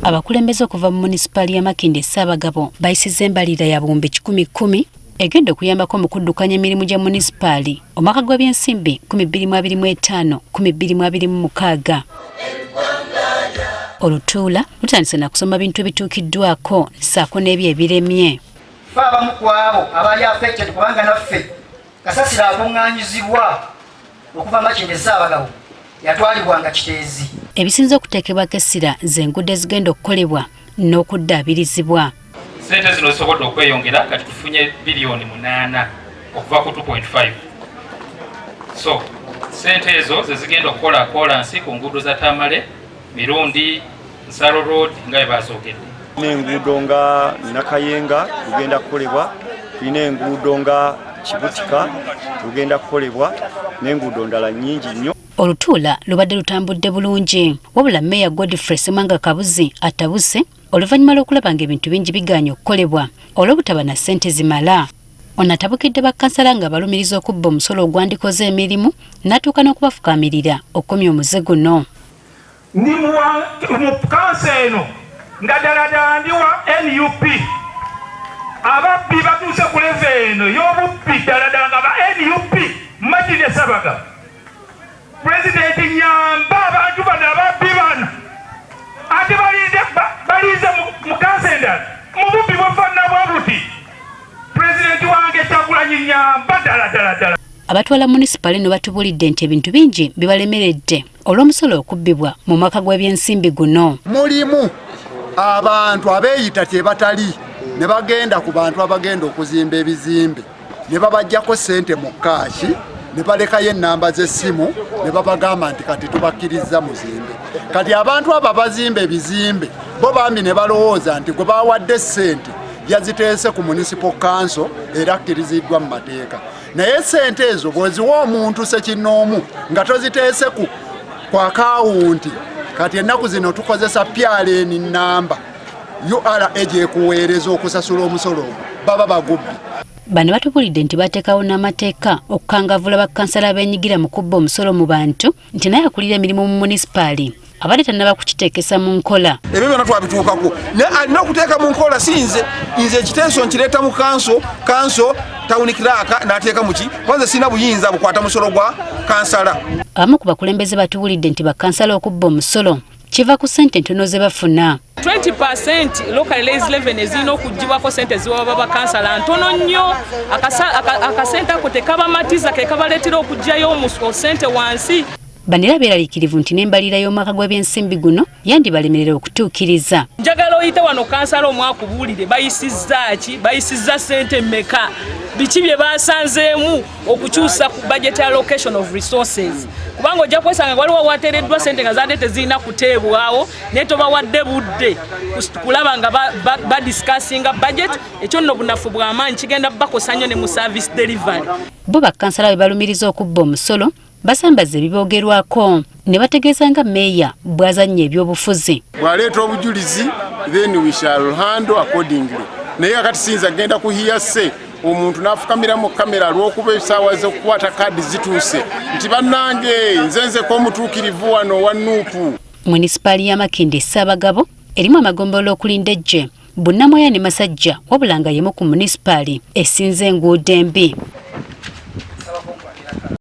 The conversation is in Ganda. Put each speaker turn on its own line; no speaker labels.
Abakulembeze okuva mu munisipaali ya Makindye Ssaabagabo bayisizza embalirira ya buwumbi 10,000 egenda okuyambako mu kuddukanya emirimu gya munisipaali omwaka gw'ebyensimbi 2025-2026. Olutuula lutandise na kusoma bintu ebituukiddwako ssaako n'ebyo ebiremye.
Ffe abamu ku abo abali affected kubanga naffe kasasiro akuŋŋaanyizibwa okuva Makindye Ssaabagabo yatwalibwanga Kiteezi.
Ebisinza okuteekebwako essira z'enguudo ezigenda okukolebwa n'okuddaabirizibwa.
Ssente zino zisobodde okweyongera kati tufunye biliyoni 8 okuva ku 2.5. So ssente ezo ze zigenda okukola kolansi ku nguudo za Tamale, Mirundi, Nsalo Road nga bwe bazoogedde.
N'enguudo nga Nakayenga lugenda kukolebwa, tulina enguudo nga Kibutika lugenda kukolebwa n'enguudo ndala nnyingi nnyo.
Olutuula lubadde lutambudde bulungi wabula Meya Godfrey Ssemwanga Kabuzi atabuse oluvannyuma lw'okulaba ng'ebintu bingi bigaanye okukolebwa olw'obutaba na ssente zimala. Ono atabukidde bakkansala nga balumiriza okubba omusolo ogwandikoze emirimu n'atuuka n'okubafukaamirira okukomya omuze guno.
Ndi mu kansa eno nga ddala ndi wa NUP ababbi batuuse ku leve eno y'obubbi ddala nga ba NUP Makindye Ssaabagabo. President nyamba abantu bano ababbi bano ate balize mu kansa endala mu bubbi bwefaanana bwa buti. President wange Kyagulanyi nyamba ddala.
Abatwala munisipaali no batubulidde nti ebintu bingi bibalemeredde olw'omusolo okubbibwa mu mwaka gw'ebyensimbi guno.
Mulimu abantu abeeyita kye batali ne bagenda ku bantu abagenda okuzimba ebizimbe ne babajjako ssente mu kaashi ne balekayo ennamba z'essimu ne babagamba nti kati tubakkiriza muzimbe. Kati abantu abo bazimba ebizimbe bo bambi ne balowooza nti gwe bawadde ssente yaziteese ku municipal council era akkiriziddwa mu mateeka. Naye ssente ezo bweziwa omuntu sekinnoomu nga toziteese ku akawunti, kati ennaku zino tukozesa PRN namba URA egyekuweereza okusasula omusolo ogwo baba bagubbi.
Bano batubulidde nti bateekawo n'amateeka okukangavvula bakkansala abeenyigira mu kubba omusolo mu bantu nti naye akulira emirimu mu munisipaali abadde tannaba kukiteekesa mu nkola.
Ebyo byonna twabituukako naye alina okuteeka mu nkola si nze ekiteeso nkireeta mu kanso tawuni kiraaka n'ateeka muki kwanza sirina buyinza bukwata musolo gwa kansala.
Abamu ku bakulembeze batubulidde nti bakkansala okubba omusolo kiva ku ssente ntono ze bafuna.
20% local raise levy ezirina okugibwako ssente ziwa bakansala ntono nnyo. Akasente ako tekabamatiza ke kabaleetera okugyayo ssente wansi. Bano era beeraliikirivu nti n'embalirira y'omwaka gw'ebyensimbi guno yandibalemerera okutuukiriza. Njagala oyite wano kansala omwaka obuwulire bayisizza ki? Bayisizza ssente mmeka? Biki bye basanzeemu okukyusa ku budget allocation of resources? Kubanga ojja kwesanga waliwo wateereddwa ssente nga zaadde tezirina kuteebwawo naye tobawadde budde kulaba nga badiscussinga budget. Ekyo nno bunafu bw'amaanyi kigenda bakosa nnyo ne mu service delivery. Bo bakkansala bwe balumiriza okubba omusolo basambaza ebiboogerwako ne bategeeza nga Meeya bw'azannya ebyobufuzi.
Bw'aleeta obujulizi then we shall handle accordingly. Naye kati siyinza genda kuhiyase omuntu n'afukamira mu kamera lw'okuba essaawa z'okukwata kaadi zituuse nti bannange nzenzeko omutuukirivu wano wa Nuupu.
Munisipaali ya Makindye Ssaabagabo erimu amagombolola okulinda eggye Bunnamoya ne Masajja wabula nga y'emu ku munisipaali esinze enguudo embi.